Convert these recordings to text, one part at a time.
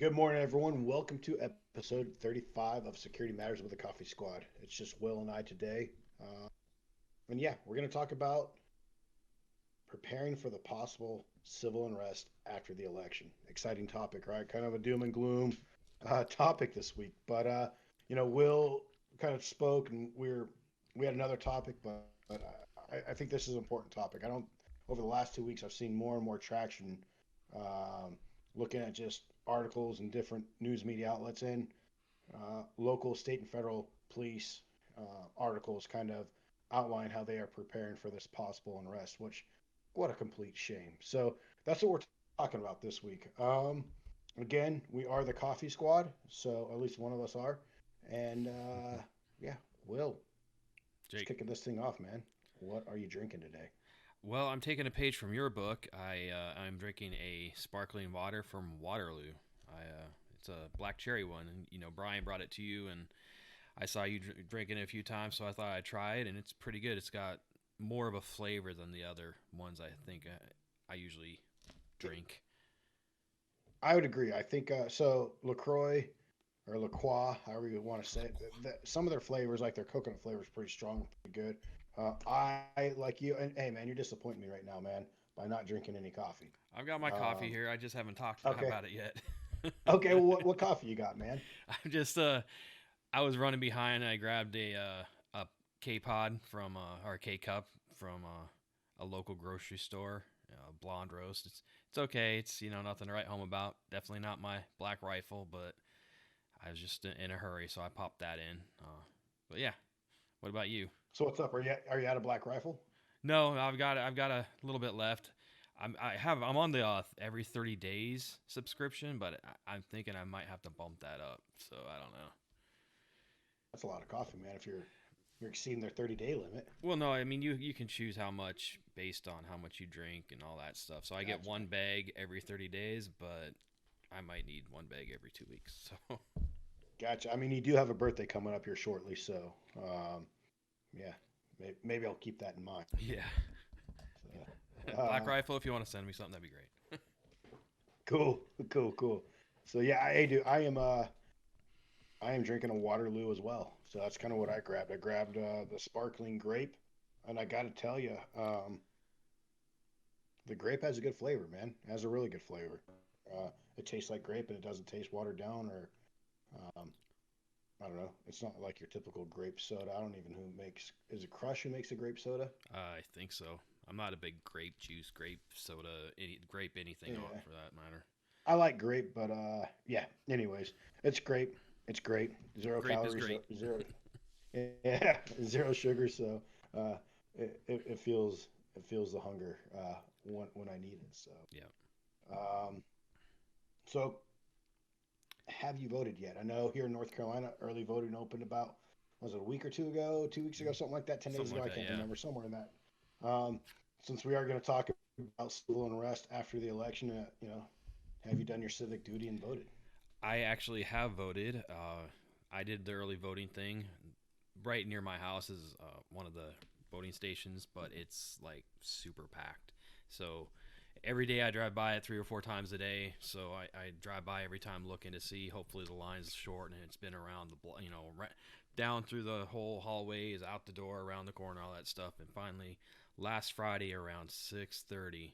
Good morning, everyone. Welcome to episode 35 of Security Matters with the Coffee Squad. It's just Will and I today. Uh, and yeah, we're going to talk about preparing for the possible civil unrest after the election. Exciting topic, right? Kind of a doom and gloom topic this week. But Will kind of spoke, and we had another topic, but I think this is an important topic. I don't. Over the last 2 weeks, I've seen more and more traction looking at just articles and different news media outlets and local, state, and federal police articles kind of outline how they are preparing for this possible unrest, which, what a complete shame. So that's what we're talking about this week. Again, we are the Coffee Squad, so at least one of us are. And yeah, Will, just Jake. kicking this thing off, man. What are you drinking today? Well, I'm taking a page from your book. I'm drinking a sparkling water from Waterloo. It's a black cherry one, and Brian brought it to you, and I saw you drinking it a few times, so I thought I'd try it, and it's pretty good. It's got more of a flavor than the other ones I think I usually drink. I would agree. I think so. Lacroix or LaCroix, however you want to say it. Some of their flavors, like their coconut flavor, is pretty strong, pretty good. I like you, and hey, man, you're disappointing me right now, man, by not drinking any coffee. I've got my coffee Um, here. I just haven't talked okay, about it yet. okay. Well, what coffee you got, man? I'm just I was running behind. And I grabbed a K pod from or K cup from a local grocery store. Blonde roast. It's okay. It's nothing to write home about. Definitely not my Black Rifle, but I was just in a hurry, so I popped that in. But yeah, what about you? So what's up? Are you out of Black Rifle? No, I've got a little bit left. I'm on the every 30 days subscription, but I'm thinking I might have to bump that up. So I don't know. That's a lot of coffee, man. If you're exceeding their 30-day limit. Well, no, I mean you can choose how much based on how much you drink and all that stuff. So I get Gotcha, one bag every 30 days, but I might need one bag every 2 weeks. So gotcha. I mean, you do have a birthday coming up here shortly, so yeah, maybe I'll keep that in mind. yeah, So, Black Rifle. If you want to send me something, that'd be great. cool, cool, cool. So yeah, I do. I am drinking a Waterloo as well. So that's kind of what I grabbed. I grabbed the sparkling grape, and I got to tell you, the grape has a good flavor, man. It has a really good flavor. It tastes like grape, and it doesn't taste watered down or um, I don't know. It's not like your typical grape soda. I don't even who makes. Is it Crush who makes a grape soda? I think so. I'm not a big grape juice, grape soda, grape anything on Yeah, for that matter. I like grape, but yeah. Anyways, it's grape. It's great. Zero Grape is calories, great. zero. Yeah, zero sugar. So uh, it feels the hunger when I need it. So Yeah. um, so have you voted yet? I know here in North Carolina, early voting opened about was it a week or two ago, 2 weeks ago, something like that, 10 days Something ago. like I that. can't Yeah. remember, somewhere in that. Since we are going to talk about civil unrest after the election, have you done your civic duty and voted? I actually have voted. I did the early voting thing. Right near my house is one of the voting stations, but it's like super packed. So every day I drive by it 3 or 4 times a day. So I drive by every time looking to see. Hopefully the line's short and it's been around right down through the whole hallways, out the door, around the corner, all that stuff. And finally, last Friday around 6:30,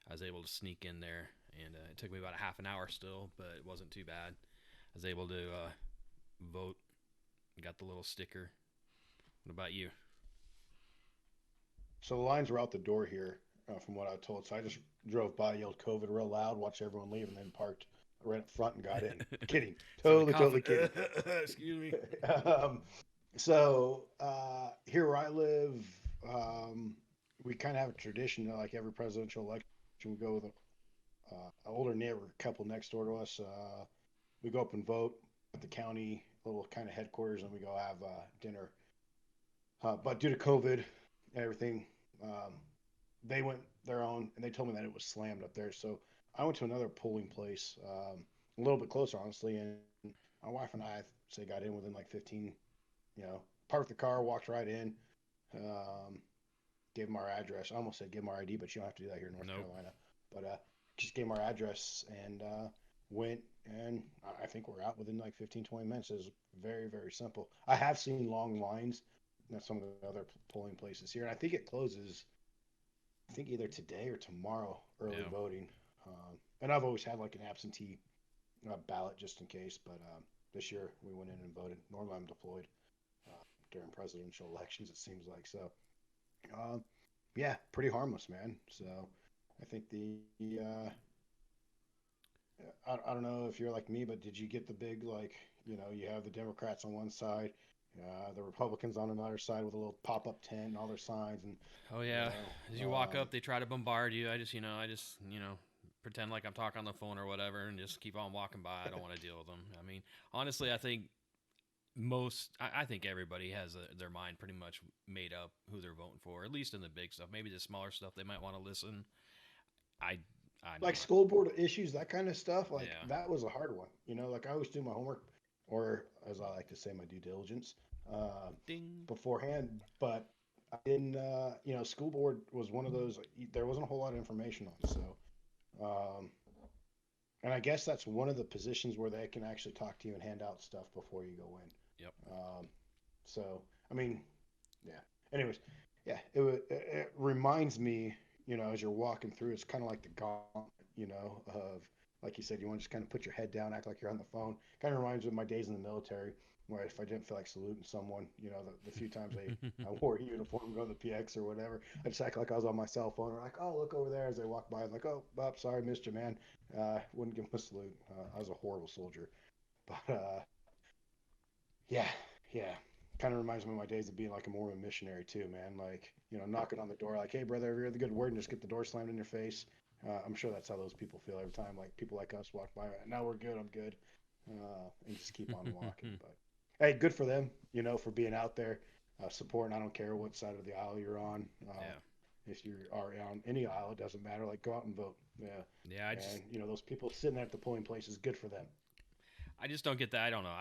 I was able to sneak in there, and it took me about a half an hour still, but it wasn't too bad. I was able to vote. Got the little sticker. What about you? So the lines were out the door here, from what I was told. So I just drove by, yelled COVID real loud, watched everyone leave, and then parked right up front and got in. Kidding, Started totally, totally coughing. kidding. Excuse me. um, so here where I live, um, we kind of have a tradition. Like every presidential election, we go with an older neighbor couple next door to us. We go up and vote at the county little kind of headquarters, and we go have dinner. But due to COVID and everything, um, they went their own, and they told me that it was slammed up there. So I went to another polling place, a little bit closer, honestly, and my wife and I say got in within like 15. Parked the car, walked right in, um, gave them our address. I almost said give them our ID, but you don't have to do that here in North Nope. Carolina. But just gave them our address, and went, and I think we're out within like 15, 20 minutes. It was very, very simple. I have seen long lines at some of the other polling places here, and I think it closes, I think either today or tomorrow, early Yeah. voting. And I've always had like an absentee ballot just in case, but this year we went in and voted. Normally I'm deployed during presidential elections, it seems like. So, uh, yeah, pretty harmless, man. So I think I don't know if you're like me, but did you get the big, like, you have the Democrats on one side, the Republicans on another side with a little pop-up tent and all their signs, and Oh you yeah. know, As you walk up, they try to bombard you. I just pretend like I'm talking on the phone or whatever, and just keep on walking by. I don't want to deal with them. I mean, honestly, I think everybody has their mind pretty much made up who they're voting for. At least in the big stuff. Maybe the smaller stuff they might want to listen. I I like know. school board issues, that kind of stuff. Like Yeah. that was a hard one. Like I always do my homework, or as I like to say, my due diligence uh, Ding. beforehand. But I didn't. School board was one of those. There wasn't a whole lot of information on. So, um, and I guess that's one of the positions where they can actually talk to you and hand out stuff before you go Yep. in. So, I mean, yeah. Anyways, yeah, it reminds me, as you're walking through, it's kind of like the gauntlet, of like you said, you want to just kind of put your head down, act like you're on the phone. Kind of reminds me of my days in the military, where if I didn't feel like saluting someone, the few times I wore a uniform, go to the PX or whatever, I just act like I was on my cell phone, or like, oh, look over there as they walk by. I'm like, oh, Bob, sorry, missed you, man. Wouldn't give him a salute. I was a horrible soldier, but yeah, yeah. Kind of reminds me of my days of being like a Mormon missionary too, man. Like, knocking on the door, like, hey, brother, ever hear the good word, and just get the door slammed in your face. I'm sure that's how those people feel every time. Like people like us walk by, now we're good, I'm good, and just keep on walking. But hey, good for them, for being out there supporting. I don't care what side of the aisle you're on. Yeah. If you are on any aisle, it doesn't matter. Like, go out and vote. Yeah, Yeah. and those people sitting there at the polling place is good for them. I just don't get that. I don't know.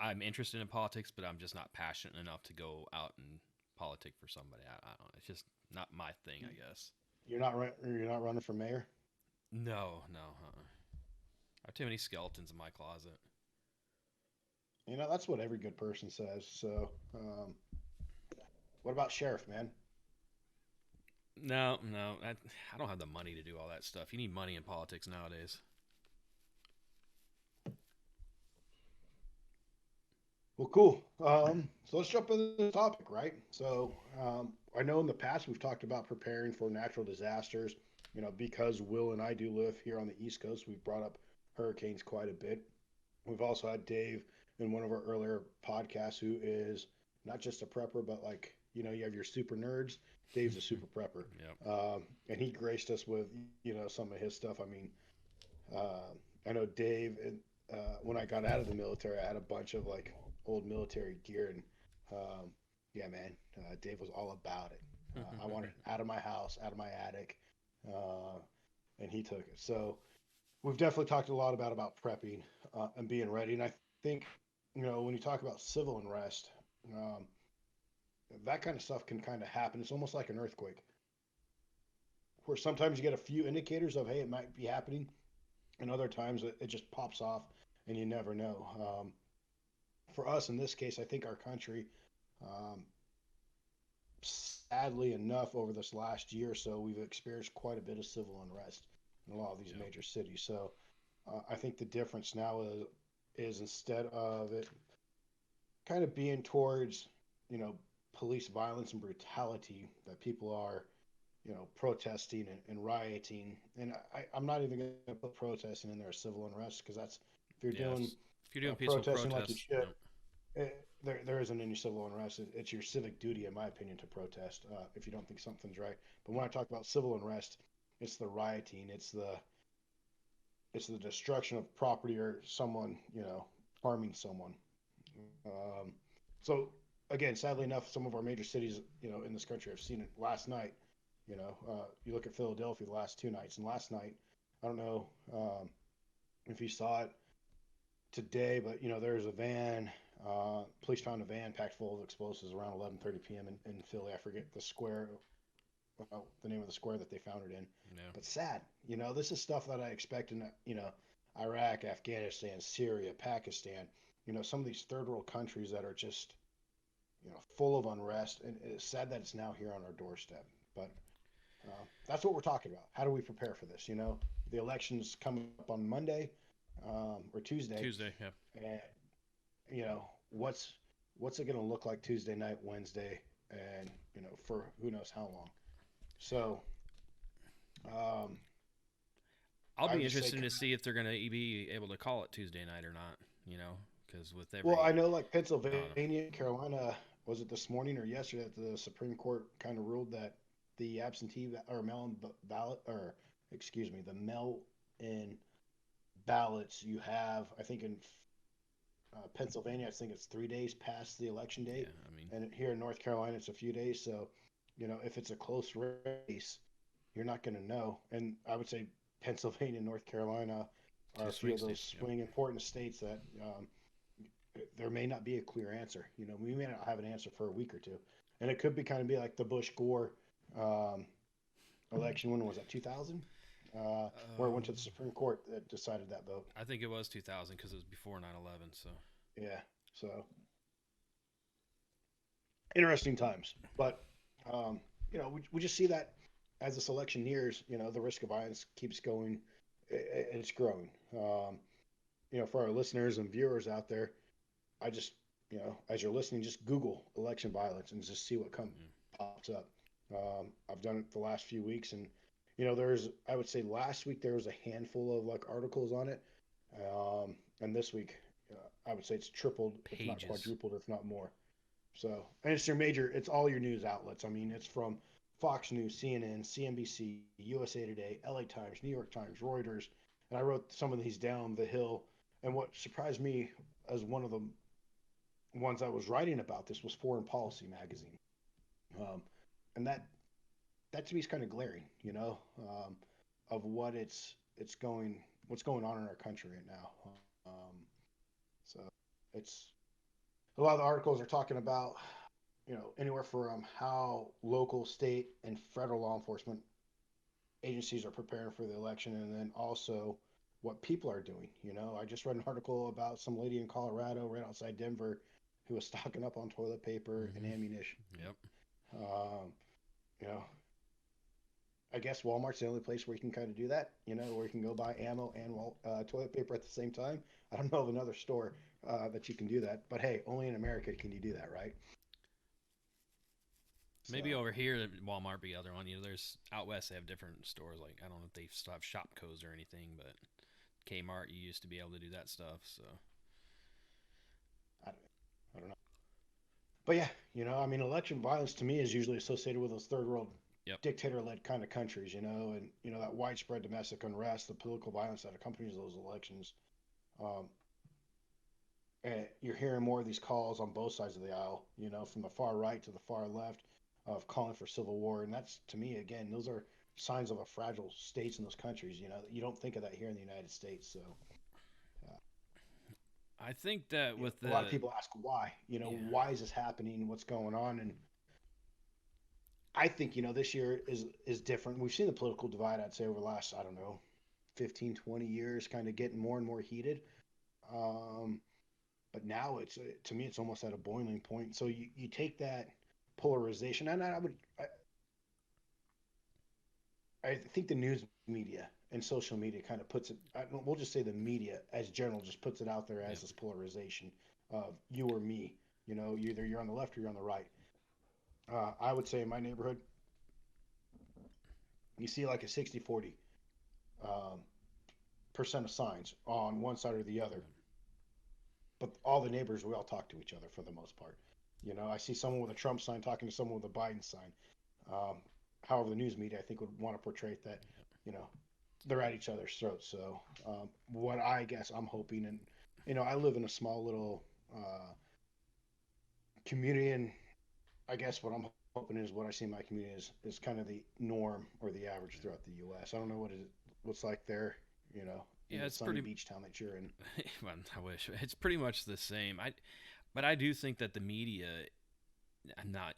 I'm interested in politics, but I'm just not passionate enough to go out and politic for somebody. I don't know. It's just not my thing, I guess. You're not running for mayor. No, no. I have too many skeletons in my closet. That's what every good person says. So, what about sheriff, man? No, no. I don't have the money to do all that stuff. You need money in politics nowadays. Well, cool. So let's jump into the topic, right? So, I know in the past we've talked about preparing for natural disasters. Because Will and I do live here on the East Coast, we've brought up hurricanes quite a bit. We've also had Dave in one of our earlier podcasts who is not just a prepper, but like, you have your super nerds. Dave's a super prepper. Yep. And he graced us with, some of his stuff. I mean, uh, I know Dave, when I got out of the military, I had a bunch of like old military gear. And yeah, man, Dave was all about it. I wanted it out of my house, out of my attic. Uh, and he took it. So, we've definitely talked a lot about prepping and being ready. And I think, when you talk about civil unrest, um, that kind of stuff can kind of happen. It's almost like an earthquake, where sometimes you get a few indicators of, hey, it might be happening, and other times it just pops off, and you never know. For us, in this case, I think our country, um, sadly enough, over this last year or so, we've experienced quite a bit of civil unrest in a lot of these Yep. major cities. So I think the difference now is instead of it kind of being towards, you know, police violence and brutality, that people are, protesting and rioting. And I'm not even going to put protesting in there as civil unrest, because that's, if you're doing Yes. If you're doing peaceful protesting like you protests, should, yep. there isn't any civil unrest. It's your civic duty, in my opinion, to protest if you don't think something's right. But when I talk about civil unrest, it's the rioting, it's the destruction of property, or someone, harming someone. Um, so again, sadly enough, some of our major cities, in this country, I've seen it last night. You look at Philadelphia the last 2 nights, and last night, I don't know if you saw it today, but there was a van. Police found a van packed full of explosives around 11:30 p.m. in Philly. I forget the square, the name of the square that they found it in. Yeah. But sad, this is stuff that I expect, and Iraq, Afghanistan, Syria, Pakistan. Some of these third world countries that are just full of unrest, and it's sad that it's now here on our doorstep. But that's what we're talking about. How do we prepare for this? The election's coming up on Monday or Tuesday, Tuesday, yeah. and what's it going to look like Tuesday night, Wednesday, and for who knows how long. So um, I'll I be would just say, interested to see if they're going to be able to call it Tuesday night or not. Because with well, I every, know like I don't know. Pennsylvania, Carolina, was it this morning or yesterday that the Supreme Court kind of ruled that the absentee or mail-in ballot, or excuse me, the mail-in ballots you have, I think in Pennsylvania, I think it's 3 days past the election Yeah, date, I mean, and here in North Carolina, it's a few days. So, if it's a close race, you're not going to know. And I would say Pennsylvania and North Carolina are two a few swing of those states. Yep. swing important states that there may not be a clear answer. We may not have an answer for a week or two, and it could be kind of be like the Bush Gore um, election. When was that? 2000, where it went to the Supreme Court that decided that vote. I think it was 2000 because it was before 9/11. So Yeah, so interesting times, but we just see that as this election nears, the risk of violence keeps going, and it's growing. For our listeners and viewers out there, I just, as you're listening, just Google election violence and just see what yeah. pops up. I've done it the last few weeks, and I would say last week there was a handful of like articles on it, and this week, I would say it's tripled, if not Pages. quadrupled, if not more. So, and it's all your news outlets. I mean, it's from Fox News, CNN, CNBC, USA Today, LA Times, New York Times, Reuters, and I wrote some of these down the hill. And what surprised me as one of the ones I was writing about this was Foreign Policy magazine, um, and that to me is kind of glaring, of it's going what's going on in our country right now. Um, so it's a lot of the articles are talking about anywhere from how local, state, and federal law enforcement agencies are preparing for the election, and then also what people are doing. I just read an article about some lady in Colorado, right outside Denver, who was stocking up on toilet paper and Mm-hmm. ammunition. Yep. Um, you know, I guess Walmart's the only place where you can kind of do that. Where you can go buy ammo and toilet paper at the same time. I don't know of another store that you can do that, but hey, only in America can you do that, right? Maybe So over here, Walmart be the other one. There's out west they have different stores. Like I don't know if they still have shop codes or anything, but Kmart you used to be able to do that stuff. So I, I don't know. But yeah, I mean, election violence to me is usually associated with those third world yep. dictator-led kind of countries, and that widespread domestic unrest, the political violence that accompanies those elections. Um, and you're hearing more of these calls on both sides of the aisle, from the far right to the far left, of calling for civil war, and that's to me again, those are signs of a fragile states in those countries. You don't think of that here in the United States. So uh, I think that with a lot of the people ask why. yeah Why is this happening? What's going on? And I think this year is different. We've seen the political divide, I'd say, over the last, I don't know, 15, 20 years, kind of getting more and more heated. Um, but now to me, it's almost at a boiling point. So you take that polarization, and I think the news media and social media kind of puts it. We'll just say the media as general just puts it out there as yep. this polarization of you or me. Either you're on the left or you're on the right. I would say in my neighborhood, you see like a 60-40 um, percent of signs on one side or the other. But all the neighbors, we all talk to each other for the most part. I see someone with a Trump sign talking to someone with a Biden sign. Um, However, the news media, I think, would want to portray that, you know, they're at each other's throats. So, what I guess I'm hoping, and I live in a small little community, and I guess what I'm hoping is what I see in my community is kind of the norm or the average throughout the U.S. I don't know what's like there, in Yeah, the it's sunny pretty. beach town that you're in. Well, I wish it's pretty much the same. But I do think that the media, not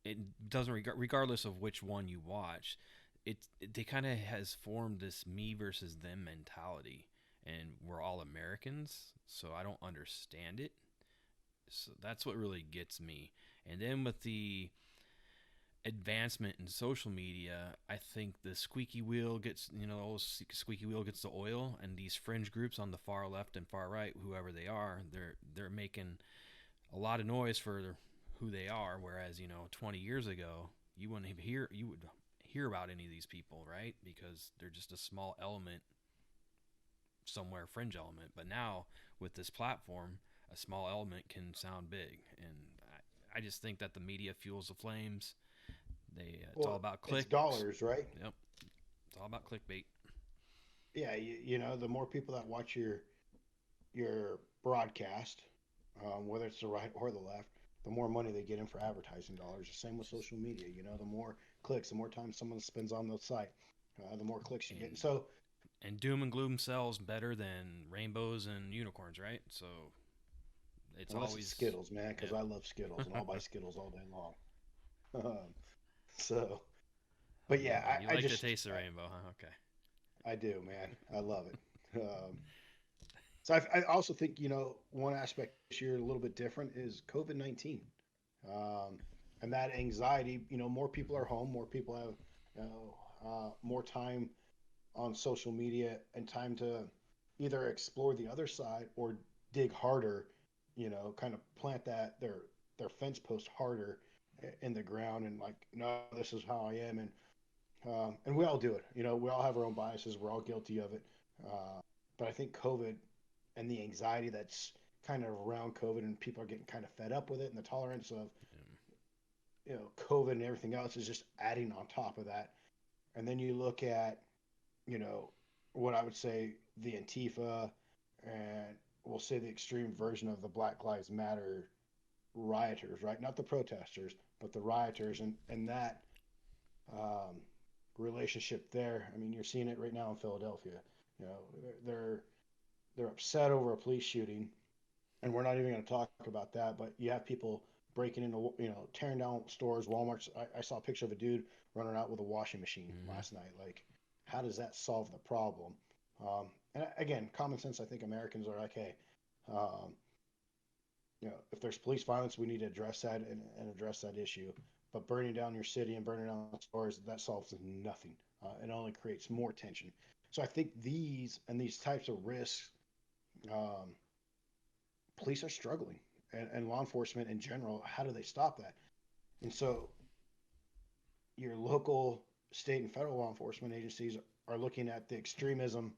it doesn't regardless of which one you watch, they kind of has formed this me versus them mentality, and we're all Americans, so I don't understand it. So that's what really gets me. And then with the advancement in social media, I think the squeaky wheel gets, squeaky wheel gets the oil, and these fringe groups on the far left and far right, whoever they are, they're making a lot of noise for who they are. Whereas 20 years ago, you would hear about any of these people, right? Because they're just a small element somewhere, fringe element. But now with this platform, a small element can sound big, and I just think that the media fuels the flames. It's all Well, about it's clicks. dollars, right? Yep, it's all about clickbait. Yeah, the more people that watch your broadcast, whether it's the right or the left, the more money they get in for advertising dollars. The same with Just social media. The more clicks, the more time someone spends on the site, the more clicks you get. And and so, and doom and gloom sells better than rainbows and unicorns, right? So it's unless it's always, Skittles, man, because I love Skittles and I'll buy yeah. Skittles all day long. So, Oh, but yeah, you I like the just taste of the rainbow, huh? Okay. I do, man. I love it. So I also think one aspect this year a little bit different is COVID-19, um, and that anxiety. More people are home, more people have more time on social media and time to either explore the other side or dig harder. Kind of plant their fence post harder in the ground and like, no, this is how I am, and we all do it. We all have our own biases. We're all guilty of it. But I think COVID and the anxiety that's kind of around COVID, and people are getting kind of fed up with it, and the tolerance of COVID and everything else is just adding on top of that. And then you look at you know what I would say the Antifa, and we'll say the extreme version of the Black Lives Matter rioters, right? Not the protesters, but the rioters, and that um, relationship there. I mean, you're seeing it right now in Philadelphia. You know, they're they're upset over a police shooting, and we're not even going to talk about that. But you have people breaking into, tearing down stores, Walmart's. I saw a picture of a dude running out with a washing machine Mm-hmm. last night. Like, how does that solve the problem? And again, common sense. I think Americans are like, hey, um, if there's police violence, we need to address that and address that issue. But burning down your city and burning down stores, that solves nothing. It only creates more tension. So I think these types of risks, um, police are struggling, and law enforcement in general. How do they stop that? And so your local, state, and federal law enforcement agencies are looking at the extremism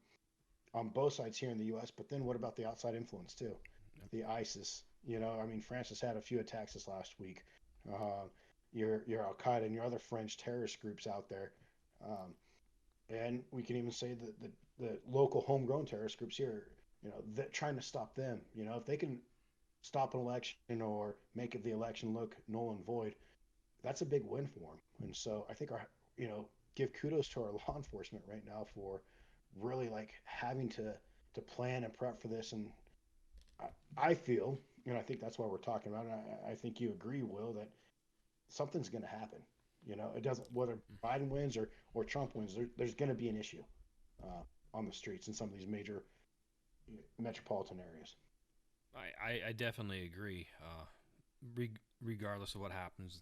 on both sides here in the U.S. But then what about the outside influence too? Yep. The ISIS. I mean, France has had a few attacks this last week. Uh, your Al Qaeda and your other French terrorist groups out there, um, and we can even say that the local homegrown terrorist groups here. That trying to stop them. If they can stop an election or make the election look null and void, that's a big win for them. And so I think give kudos to our law enforcement right now for really like having to plan and prep for this. And I feel, and I think that's why we're talking about it. I think you agree, Will, that something's going to happen. It doesn't, whether Biden wins or Trump wins, there's going to be an issue uh, on the streets in some of these major metropolitan areas. I definitely agree. Regardless of what happens,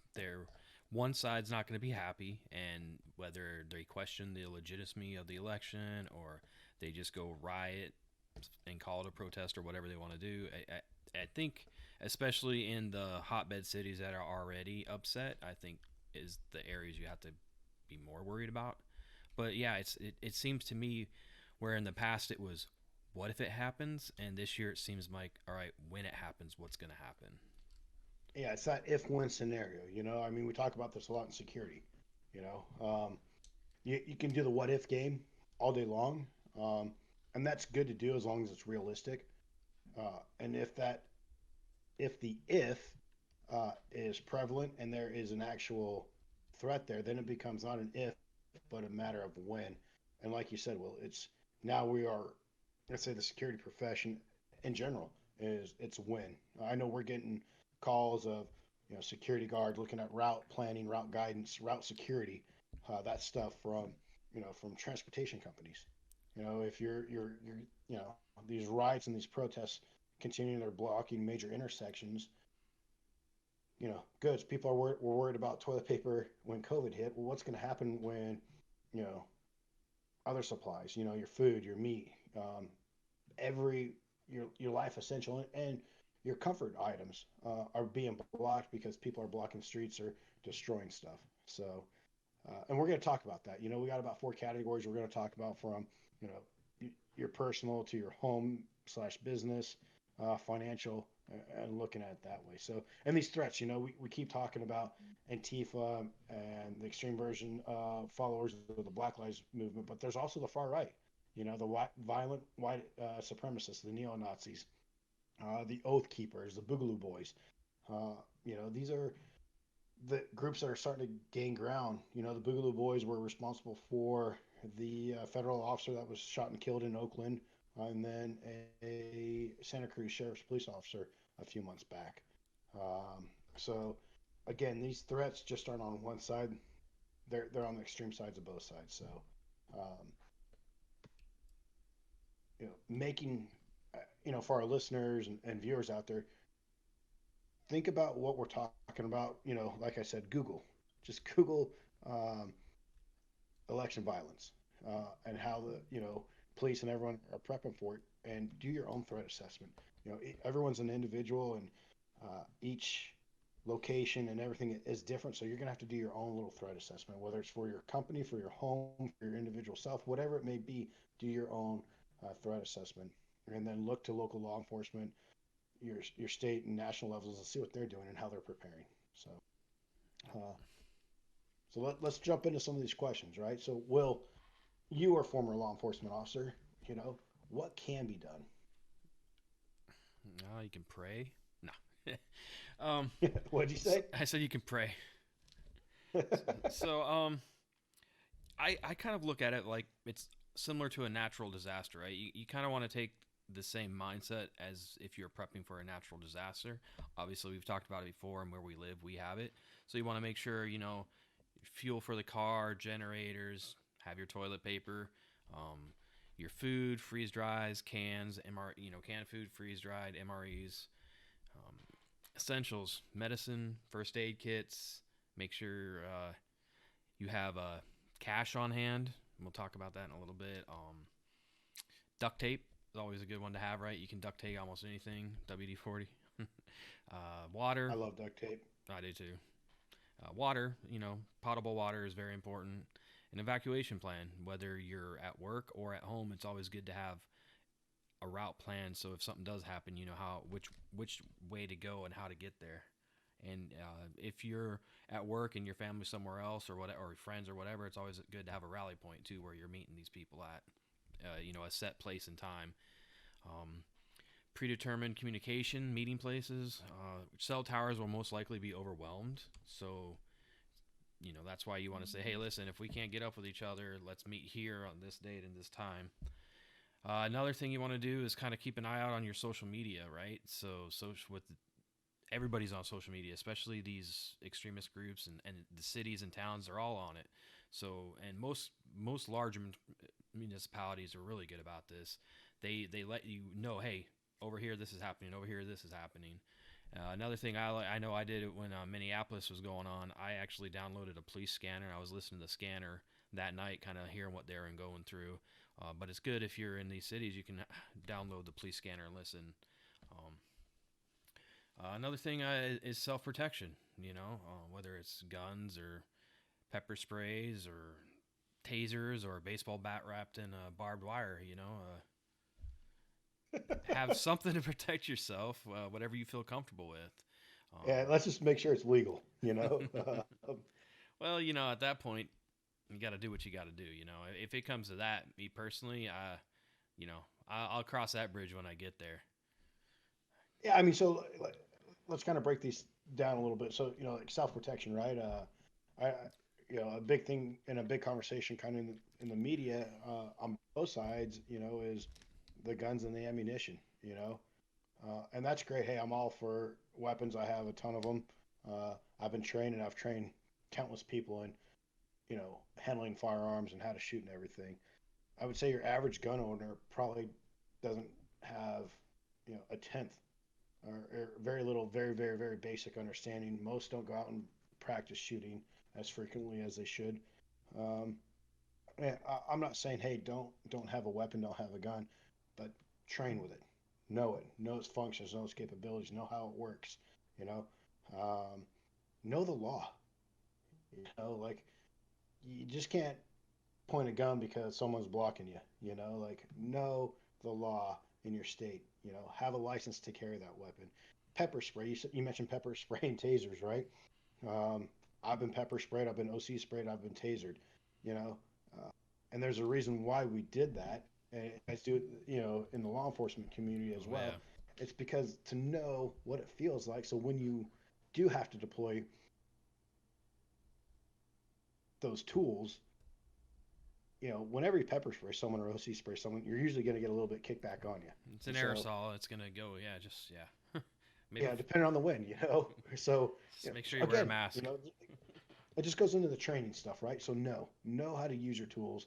one side's not going to be happy, and whether they question the legitimacy of the election or they just go riot and call it a protest or whatever they want to do, I think, especially in the hotbed cities that are already upset, I think is the areas you have to be more worried about. But yeah, it seems to me where in the past it was what if it happens, and this year it seems like all right, when it happens, what's going to happen? Yeah, it's that if when scenario. I mean, we talk about this a lot in security. You know, you can do the what if game all day long, um, and that's good to do as long as it's realistic. And if the if is prevalent and there is an actual threat there, then it becomes not an if but a matter of when. And like you said, well, now we are, let's say, the security profession in general is it's when. I know we're getting calls of security guards looking at route planning, route guidance, route security, that stuff from transportation companies. If you're these riots and these protests continuing, they're blocking major intersections. Goods. People were worried about toilet paper when COVID hit. Well, what's going to happen when you know other supplies? Your food, your meat, every your life essential and your comfort items are being blocked because people are blocking streets or destroying stuff. So, and we're going to talk about that. We got about four categories we're going to talk about, from you know your personal to your home slash business, financial, and looking at it that way. So, and these threats, we keep talking about Antifa and the extreme version followers of the Black Lives Movement, but there's also the far right. The violent white supremacists, the neo Nazis, the Oath Keepers, the Boogaloo Boys. These are the groups that are starting to gain ground. The Boogaloo Boys were responsible for the federal officer that was shot and killed in Oakland, and then a Santa Cruz Sheriff's Police officer a few months back. So, again, these threats just aren't on one side; they're on the extreme sides of both sides. So, um, making for our listeners and viewers out there, think about what we're talking about. Like I said, just Google um, election violence and how the police and everyone are prepping for it, and do your own threat assessment. Everyone's an individual, and each location and everything is different. So you're going to have to do your own little threat assessment, whether it's for your company, for your home, for your individual self, whatever it may be. Do your own threat assessment, and then look to local law enforcement, your state and national levels, and see what they're doing and how they're preparing. So, uh, let's jump into some of these questions, right? So, Will, you are a former law enforcement officer. You know what can be done? No, you can pray. No. um, What'd you say? I said you can pray. So, I kind of look at it like it's similar to a natural disaster, right? You kind of want to take the same mindset as if you're prepping for a natural disaster. Obviously, we've talked about it before, and where we live, we have it. So you want to make sure, fuel for the car, generators, have your toilet paper, um, your food, freeze dries, cans, canned food, freeze dried, MREs, um, essentials, medicine, first aid kits. Make sure you have cash on hand. We'll talk about that in a little bit. Duct tape is always a good one to have, right? You can duct tape almost anything. WD 40. I Water. love duct tape. I do too. Water, potable water is very important. An evacuation plan, whether you're at work or at home, it's always good to have a route plan. So if something does happen, you know which way to go and how to get there. And if you're at work and your family's somewhere else or whatever, or your friends or whatever, it's always good to have a rally point too, where you're meeting these people at, a set place and time. Um, Predetermined communication, meeting places. Cell towers will most likely be overwhelmed, so that's why you want to say, hey, listen, if we can't get up with each other, let's meet here on this date and this time. Another thing you want to do is kind of keep an eye out on your social media, right? So with everybody's on social media, especially these extremist groups and the cities and towns, they're all on it. So, and most large municipalities are really good about this. They let you know, hey, over here this is happening, over here this is happening. Another thing I know I did it when Minneapolis was going on. I actually downloaded a police scanner. I was listening to the scanner that night, kind of hearing what they were going through. But it's good if you're in these cities, you can download the police scanner and listen. Um, Another thing is self protection. Whether it's guns or pepper sprays or tasers or a baseball bat wrapped in barbed wire. Have something to protect yourself, whatever you feel comfortable with. Yeah, let's just make sure it's legal. Well, at that point, you got to do what you got to do. If it comes to that, me personally, I'll cross that bridge when I get there. Yeah, I mean, so let's kind of break these down a little bit. So, like self protection, right? A big thing and a big conversation kind of in the media on both sides, is the guns and the ammunition, and that's great. Hey, I'm all for weapons. I have a ton of them. I've been trained, and I've trained countless people in, handling firearms and how to shoot and everything. I would say your average gun owner probably doesn't have, a tenth or very little, very, very, very basic understanding. Most don't go out and practice shooting as frequently as they should. Um, and I'm not saying, hey, don't have a weapon, don't have a gun, but train with it, know its functions, know its capabilities, know how it works. You know, um, know the law. Like you just can't point a gun because someone's blocking you. Like know the law in your state. Have a license to carry that weapon. Pepper spray. You mentioned pepper spray and tasers, right? Um, I've been pepper sprayed. I've been OC sprayed. I've been tasered. You know, uh, and there's a reason why we did that. And I do it, in the law enforcement community as Oh yeah. well. It's because to know what it feels like. So when you do have to deploy those tools, whenever you pepper spray someone or OC spray someone, you're usually going to get a little bit kickback on you. It's an And so, aerosol. It's gonna go. Yeah, just yeah. Maybe yeah, depending on the wind. So, just make sure you wear a again, mask. it just goes into the training stuff, right? So, know how to use your tools,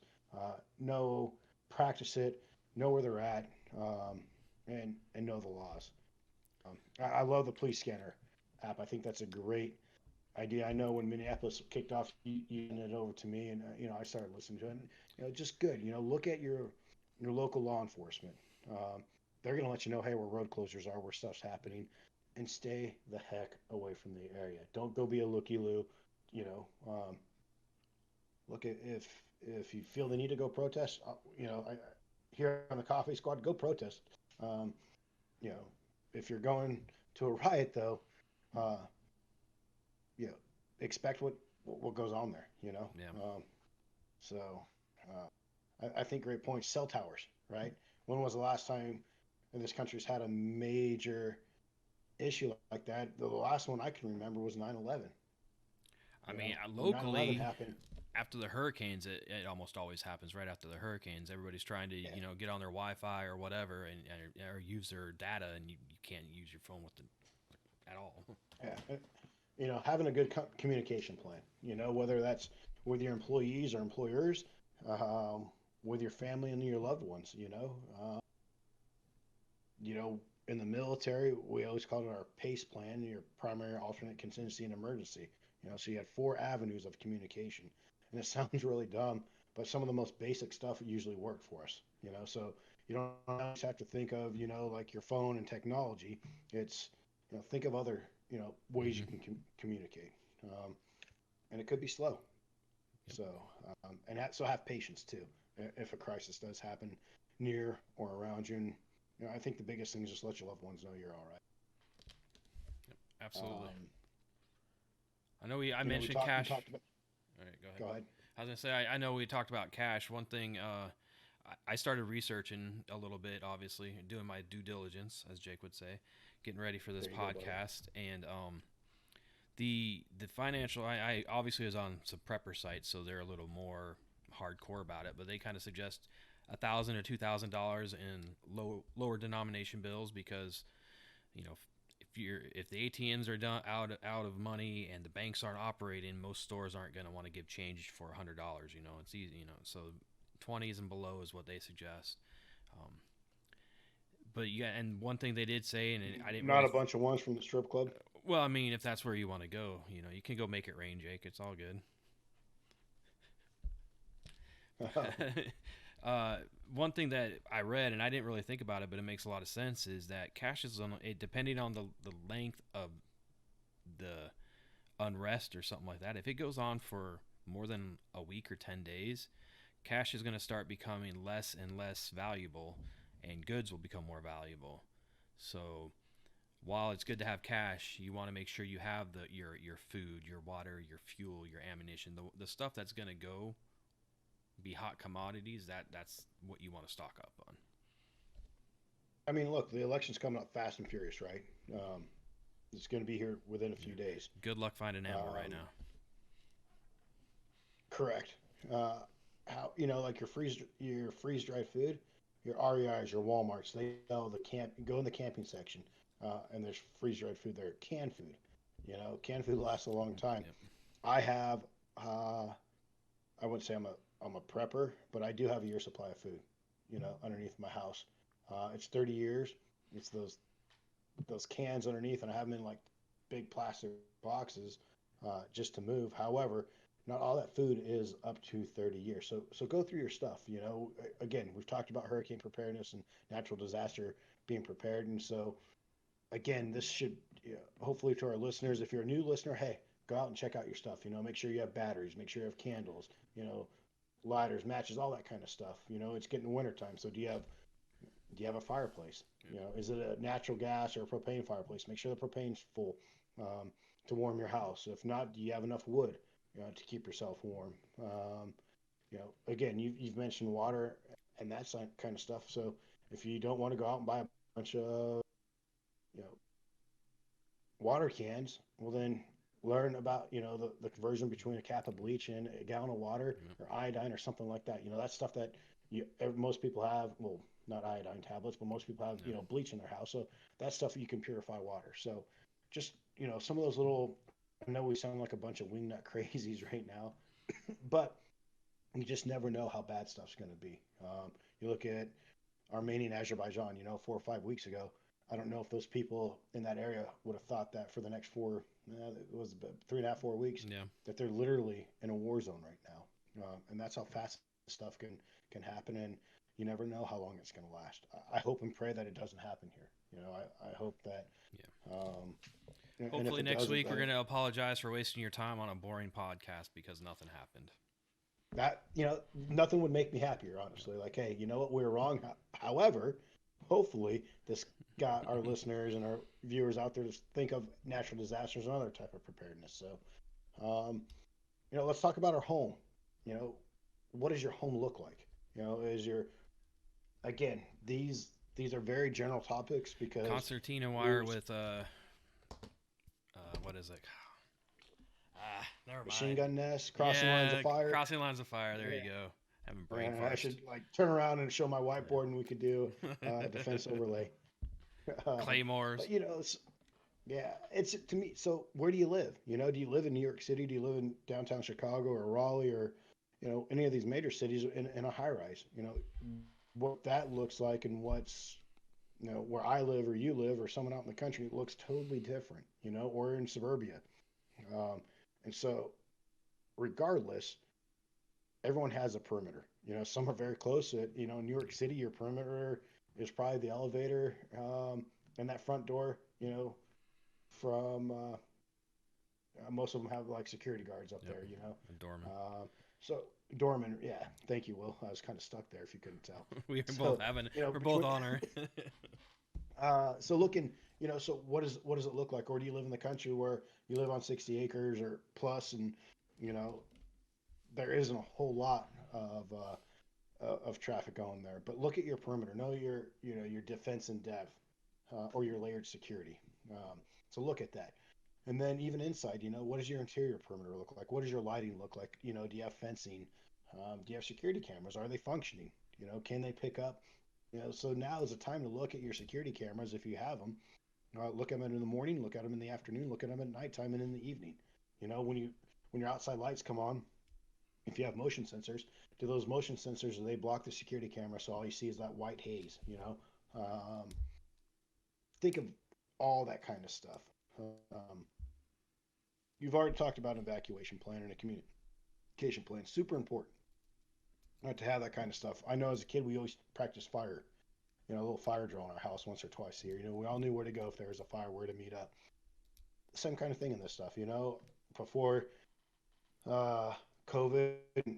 know, practice it, know where they're at, and know the laws. I love the police scanner app. I think that's a great idea. I know when Minneapolis kicked off, you handed it over to me, and I started listening to it. And, just good. Look at your local law enforcement. Um, they're going to let you know, hey, where road closures are, where stuff's happening, and stay the heck away from the area. Don't go be a looky loo. You know, look at if you feel the need to go protest, here on the Coffee Squad, go protest. Um, you know, if you're going to a riot, though, uh, you know, expect what goes on there. Yeah. So I think great points. Cell towers, right? When was the last time this country's had a major issue like that? The last one I can remember was 9/11. I mean, When 9/11 locally, happened. after the hurricanes, it almost always happens right after the hurricanes. Everybody's trying to, Yeah, get on their Wi-Fi or whatever, and or use their data, and you can't use your phone with them at all. yeah. Having a good communication plan. Whether that's with your employees or employers, with your family and your loved ones. You know, in the military, we always called it our PACE plan, your primary, alternate, contingency, and emergency. So you had four avenues of communication, and it sounds really dumb, but some of the most basic stuff usually work for us. So you don't always have to think of, like your phone and technology. It's, think of other, ways you Hmm. can communicate, and it could be slow. Yep. So, so have patience too. If a crisis does happen near or around you, and I think the biggest thing is just let your loved ones know you're all right. Absolutely. Um, I know I we mentioned talked. You cash. talked about. All right, go ahead. Go ahead. I was gonna say I know we talked about cash. One thing I started researching a little bit, obviously, doing my due diligence, as Jake would say, getting ready for this There you go, buddy. podcast, and the financial. I obviously was on some prepper sites, so they're a little more hardcore about it, but they kind of suggest $1,000 or $2,000 in lower denomination bills because if the ATMs are done out of money and the banks aren't operating, most stores aren't going to want to give change for $100. It's easy. So 20s and below is what they suggest. Um, but yeah, and one thing they did say, and I didn't Not really. a bunch of ones from the strip club. Well, I mean, if that's where you want to go, you can go make it rain, Jake. It's all good. uh, One thing that I read, and I didn't really think about it, but it makes a lot of sense, is that cash is on it depending on the length of the unrest or something like that. If it goes on for more than a week or 10 days, cash is going to start becoming less and less valuable, and goods will become more valuable. So while it's good to have cash, you want to make sure you have your food, your water, your fuel, your ammunition, the stuff that's going to go be hot commodities. That's what you want to stock up on. I mean, look, the election's coming up fast and furious, right? Um, it's going to be here within a Yeah. few days. Good luck finding ammo right Um, now. Correct. How like your freeze dried food, your REI's, your WalMarts, they sell the camp. Go in the camping section, and there's freeze dried food there. Canned food, canned food lasts a long time. Yep. I have. I wouldn't say I'm a I'm a prepper, but I do have a year supply of food, underneath my house. It's 30 years. It's those cans underneath, and I have them in like big plastic boxes just to move. However, not all that food is up to 30 years. So go through your stuff. Again, we've talked about hurricane preparedness and natural disaster being prepared, and so again, this should hopefully to our listeners. If you're a new listener, hey, go out and check out your stuff. Make sure you have batteries, make sure you have candles. Lighters, matches, all that kind of stuff. It's getting wintertime, so do you have a fireplace? Is it a natural gas or a propane fireplace? Make sure the propane's full to warm your house. If not, do you have enough wood to keep yourself warm? Again, you've mentioned water and that kind of stuff. So if you don't want to go out and buy a bunch of you know water cans, well then learn about the conversion between a cap of bleach and a gallon of water Yep. or iodine or something like that. That's stuff that most people have. Well, not iodine tablets, but most people have Yep. bleach in their house. So that's stuff you can purify water. So just some of those little. I know we sound like a bunch of wingnut crazies right now, but you just never know how bad stuff's going to be. You look at Armenia and Azerbaijan, 4 or 5 weeks ago. I don't know if those people in that area would have thought that for the next it was about 3.5, 4 weeks, Yeah. that they're literally in a war zone right now. And that's how fast stuff can happen. And you never know how long it's going to last. I hope and pray that it doesn't happen here. I hope that, Yeah. um, and if Hopefully it next doesn't, week we're then gonna apologize for wasting your time on a boring podcast because nothing happened. that nothing would make me happier, honestly. Like, hey, you know what, we were wrong. However, hopefully this got our listeners and our viewers out there to think of natural disasters and other type of preparedness. So let's talk about our home. you know what does your home look like? Is your again, these are very general topics because Concertina wire there's with what is it? Never machine mind. gun nests, crossing lines of Yeah, fire. crossing lines of fire. There Yeah. you go. Having brain I farts. should like turn around and show my whiteboard and we could do defense overlay. um, Claymores. but yeah, it's to me. So where do you live? Do you live in New York City? Do you live in downtown Chicago or Raleigh or any of these major cities in a high rise? What that looks like and what's where I live or you live or someone out in the country looks totally different. Or in suburbia. Um, and so regardless, everyone has a perimeter. Some are very close. New York City, your perimeter is probably the elevator and that front door. From most of them have like security guards up Yep. there. A doorman. So doorman, yeah. Thank you, Will. I was kind of stuck there if you couldn't tell. we are both So having. We're both between on her. so looking, so what does it look like? Or do you live in the country where you live on 60 acres or plus, and you know there isn't a whole lot of traffic going there. But look at your perimeter. Know your defense in depth or your layered security. So look at that. And then even inside, what does your interior perimeter look like? What does your lighting look like? Do you have fencing? Do you have security cameras? Are they functioning? Can they pick up? So now is the time to look at your security cameras if you have them. Look at them in the morning, look at them in the afternoon, look at them at nighttime and in the evening. When your outside lights come on, if you have motion sensors, do those motion sensors, do they block the security camera so all you see is that white haze? Think of all that kind of stuff. Um, you've already talked about an evacuation plan and a communication plan. Super important to have that kind of stuff. I know as a kid we always practice fire. A little fire drill in our house once or twice a year. We all knew where to go if there was a fire, where to meet up. Same kind of thing in this stuff. Before uh, COVID,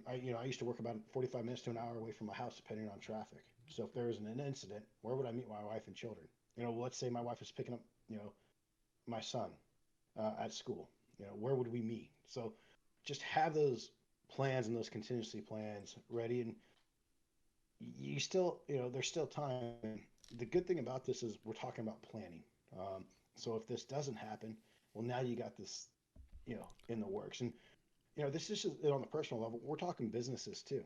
I used to work about 45 minutes to an hour away from my house, depending on traffic. So if there was an incident, where would I meet my wife and children? Let's say my wife was picking up, my son at school. Where would we meet? So just have those plans and those contingency plans ready, and you still, there's still time. And the good thing about this is we're talking about planning. So if this doesn't happen, well, now you got this, in the works. And this is just on the personal level. We're talking businesses too.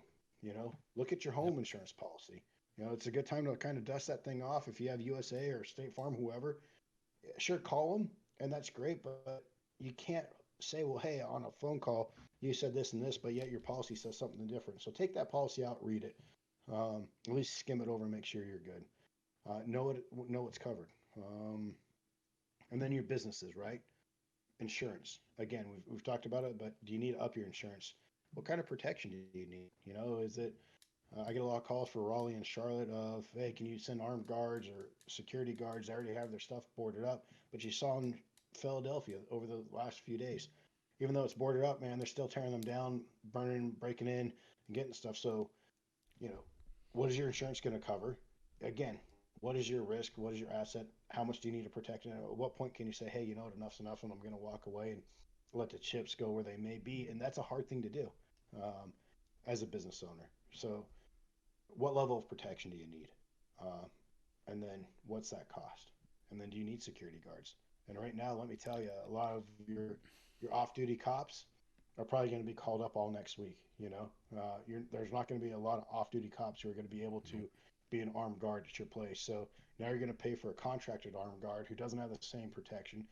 Look at your Yep. home insurance policy. It's a good time to kind of dust that thing off. If you have USA or State Farm, whoever, sure, call them, and that's great. But you can't say, well, hey, on a phone call, you said this and this, but yet your policy says something different. So take that policy out, read it, at least skim it over and make sure you're good. Know what's covered. And then your businesses, right? Insurance. Again, we've talked about it, but do you need to up your insurance? What kind of protection do you need? Is it I get a lot of calls for Raleigh and Charlotte of, hey, can you send armed guards or security guards? They already have their stuff boarded up. But you saw in Philadelphia over the last few days, even though it's boarded up, man, they're still tearing them down, burning, breaking in, and getting stuff. So, you know, what is your insurance going to cover? Again, what is your risk? What is your asset? How much do you need to protect it? At what point can you say, hey, you know what, enough's enough, and I'm going to walk away and let the chips go where they may be? And that's a hard thing to do um, as a business owner. So, what level of protection do you need? Uh, and then what's that cost? And then do you need security guards? And right now, let me tell you, a lot of your off-duty cops are probably going to be called up all next week. There's not going to be a lot of off-duty cops who are going to be able to be an armed guard at your place. So now you're going to pay for a contracted armed guard who doesn't have the same protection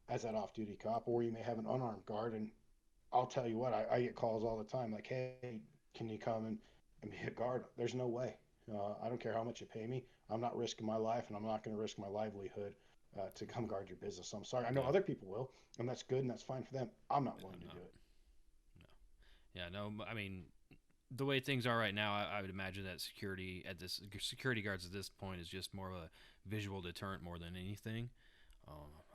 as that off-duty cop, or you may have an unarmed guard. And I'll tell you what, I get calls all the time like, hey, can you come and be a guard? There's no way. I don't care how much you pay me. I'm not risking my life, and I'm not going to risk my livelihood to come guard your business. So I'm sorry. I know Yeah. other people will, and that's good and that's fine for them. I'm not willing I'm to do not. it. No. Yeah. No. I mean, the way things are right now, I would imagine that security guards at this point is just more of a visual deterrent more than anything.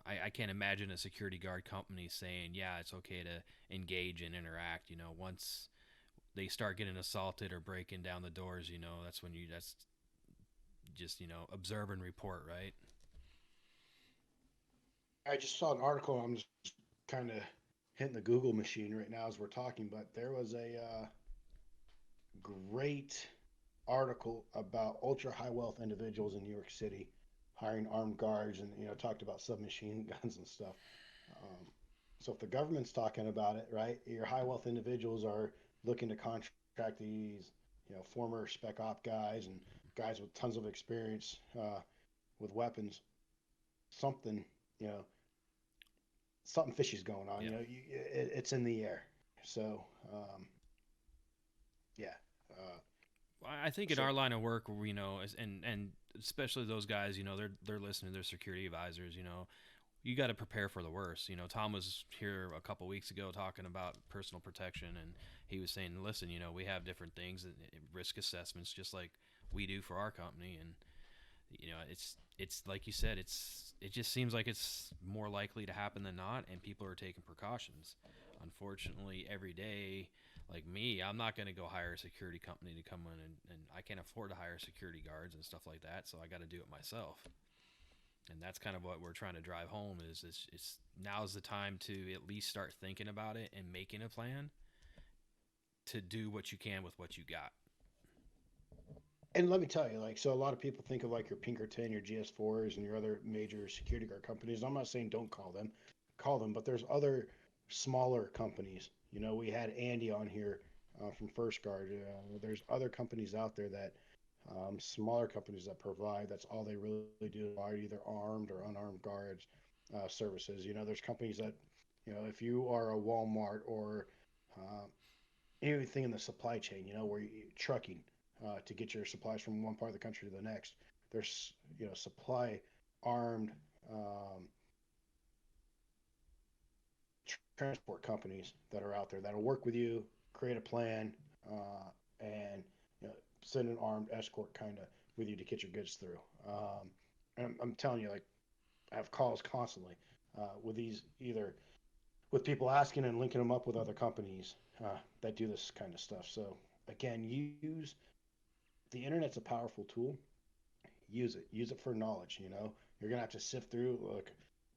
I can't imagine a security guard company saying, yeah, it's okay to engage and interact. Once they start getting assaulted or breaking down the doors, that's just observe and report, right? I just saw an article. I'm just kind of hitting the Google machine right now as we're talking, but there was a great article about ultra high wealth individuals in New York City hiring armed guards, and talked about submachine guns and stuff. Um, so if the government's talking about it, right, your high wealth individuals are looking to contract these former spec op guys and guys with tons of experience with weapons. Something you know something fishy's going on. Yeah. It's in the air. So yeah. I think in So our line of work, and especially those guys, they're listening to their security advisors. You got to prepare for the worst. Tom was here a couple weeks ago talking about personal protection, and he was saying, listen, we have different things, risk assessments, just like we do for our company, and it's like you said, it just seems like it's more likely to happen than not, and people are taking precautions. Unfortunately, every day, like me, I'm not going to go hire a security company to come in, and I can't afford to hire security guards and stuff like that, so I got to do it myself. And that's kind of what we're trying to drive home is it's now's the time to at least start thinking about it and making a plan to do what you can with what you got. and let me tell you, like, so a lot of people think of like your Pinkerton, your GS4s, and your other major security guard companies. I'm not saying don't call them, but there's other smaller companies. We had Andy on here from First Guard. There's other companies out there that smaller companies that provide. That's all they really do, provide either armed or unarmed guards services. There's companies that, if you are a Walmart or uh, anything in the supply chain, where trucking to get your supplies from one part of the country to the next. There's supply armed um, transport companies that are out there that'll work with you, create a plan, and send an armed escort kind of with you to get your goods through. And I'm telling you, like, I have calls constantly with these either with people asking and linking them up with other companies that do this kind of stuff. So again, use the internet's a powerful tool. Use it for knowledge. You're gonna have to sift through. Look,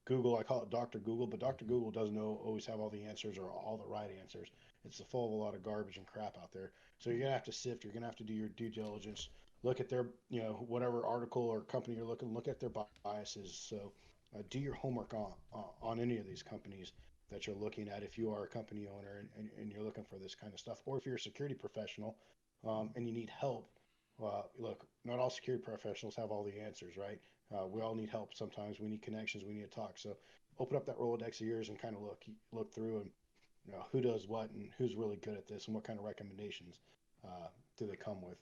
Google, I call it Dr. Google, but Dr. Google doesn't always have all the answers or all the right answers. It's full of a lot of garbage and crap out there. So you're gonna have to sift. You're gonna have to do your due diligence. Look at their whatever article or company you're looking. Look at their biases. So do your homework on any of these companies that you're looking at if you are a company owner and you're looking for this kind of stuff, or if you're a security professional and you need help. Look, not all security professionals have all the answers, right? We all need help sometimes. We need connections. We need to talk. So open up that Rolodex of yours and kind of look through and who does what and who's really good at this and what kind of recommendations do they come with,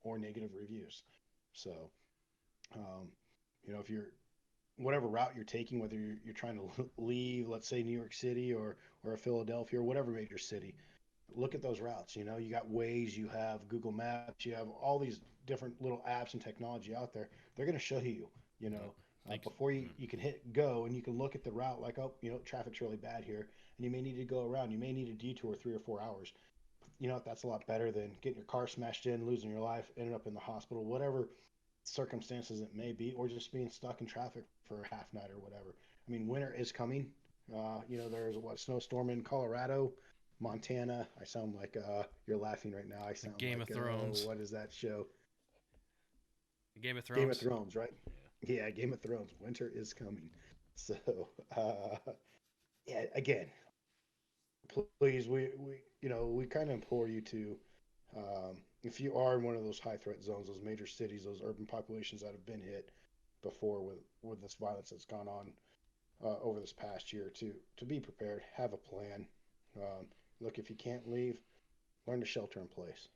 or negative reviews. So, um, if you're whatever route you're taking, whether you're trying to leave, let's say New York City or a Philadelphia or whatever major city, look at those routes. You got Waze, you have Google Maps, you have all these different little apps and technology out there. They're going to show you, you Yep. know, Thanks. before you can hit go, and you can look at the route like, oh, traffic's really bad here, and you may need to go around. You may need a detour 3 or 4 hours. That's a lot better than getting your car smashed in, losing your life, ending up in the hospital, whatever circumstances it may be, or just being stuck in traffic for a half night or whatever. I mean, winter is coming. There's what snowstorm in Colorado, Montana. I sound like you're laughing right now. I The sound Game of like Thrones. what is that show? Game of Game of Thrones. Thrones, right? Yeah, Game of Thrones. Winter is coming. So, yeah, again, please, we kind of implore you to, if you are in one of those high threat zones, those major cities, those urban populations that have been hit before with this violence that's gone on over this past year, to be prepared, have a plan. Look, if you can't leave, learn to shelter in place,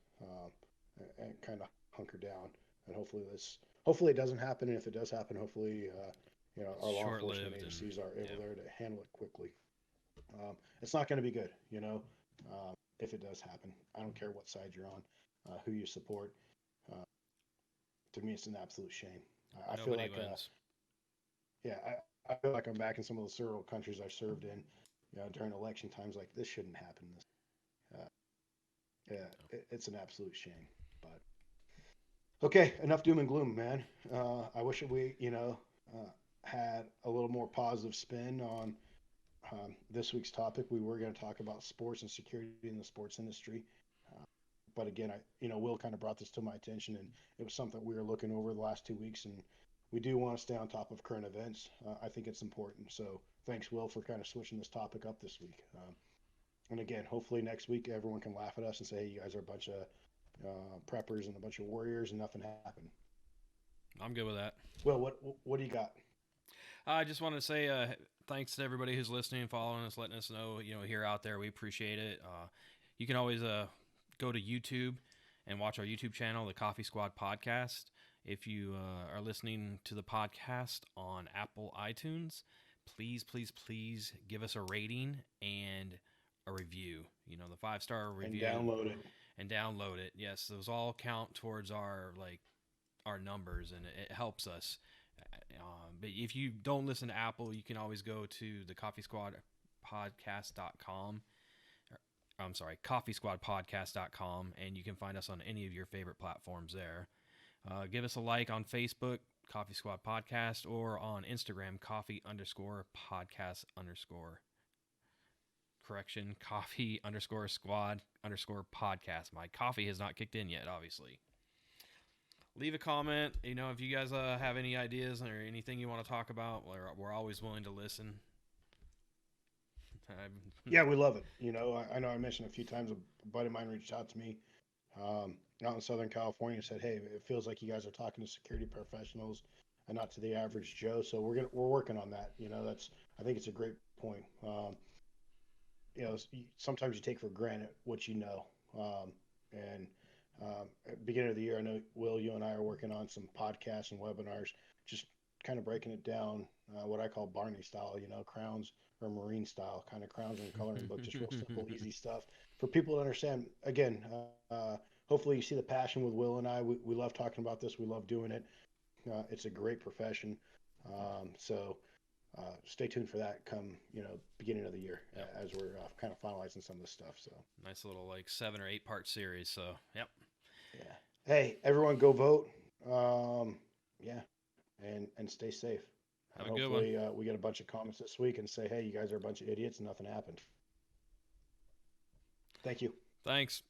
and kind of hunker down. And hopefully it doesn't happen. And if it does happen, hopefully, It's our law short enforcement lived, and agencies are able yeah, there to handle it quickly. It's not going to be good, if it does happen. I don't care what side you're on, who you support. Uh, to me, it's an absolute shame. I feel nobody like, wins. yeah, I feel like I'm back in some of the several countries I served in, during election times. Like this shouldn't happen. Uh, yeah, it's an absolute shame. But okay, enough doom and gloom, man. I wish we, had a little more positive spin on this week's topic. We were going to talk about sports and security in the sports industry. Uh, but again, Will kind of brought this to my attention, and it was something we were looking over the last 2 weeks, and we do want to stay on top of current events. I think it's important. So thanks, Will, for kind of switching this topic up this week. And again, hopefully next week everyone can laugh at us and say, hey, you guys are a bunch of preppers and a bunch of warriors, and nothing happened. I'm good with that. Will, what do you got? I just wanted to say thanks to everybody who's listening, following us, letting us know, here out there. We appreciate it. You can always go to YouTube and watch our YouTube channel, the Coffee Squad Podcast. If you are listening to the podcast on Apple iTunes, please, please, please give us a rating and a review. The 5-star And review, download it. and download it. Yes, those all count towards our numbers, and it helps us. But if you don't listen to Apple, you can always go to the coffeesquadpodcast.com. I'm sorry, coffeesquadpodcast.com, and you can find us on any of your favorite platforms there. Give us a like on Facebook, Coffee Squad Podcast, or on Instagram, coffee_podcast_squad_podcast. My coffee has not kicked in yet, obviously. Leave a comment. If you guys have any ideas or anything you want to talk about, we're always willing to listen. Yeah, we love it. I know I mentioned a few times a buddy of mine reached out to me out in Southern California and said, "Hey, it feels like you guys are talking to security professionals and not to the average Joe." So we're working on that. I think it's a great point. Sometimes you take for granted what you know, and at the beginning of the year, I know Will, you and I are working on some podcasts and webinars, just kind of breaking it down, what I call Barney style, crowns or Marine style, kind of crowns and coloring book, just real simple, easy stuff for people to understand. Again, hopefully you see the passion with Will and I. We love talking about this. We love doing it. It's a great profession. So stay tuned for that come, beginning of the year, Yep. as we're kind of finalizing some of this stuff. So Nice little 7 or 8 part series. So, yep. yeah. Hey, everyone, go vote. Yeah, and stay safe. And Have a good one. hopefully we get a bunch of comments this week and say, hey, you guys are a bunch of idiots and nothing happened. Thank you. Thanks.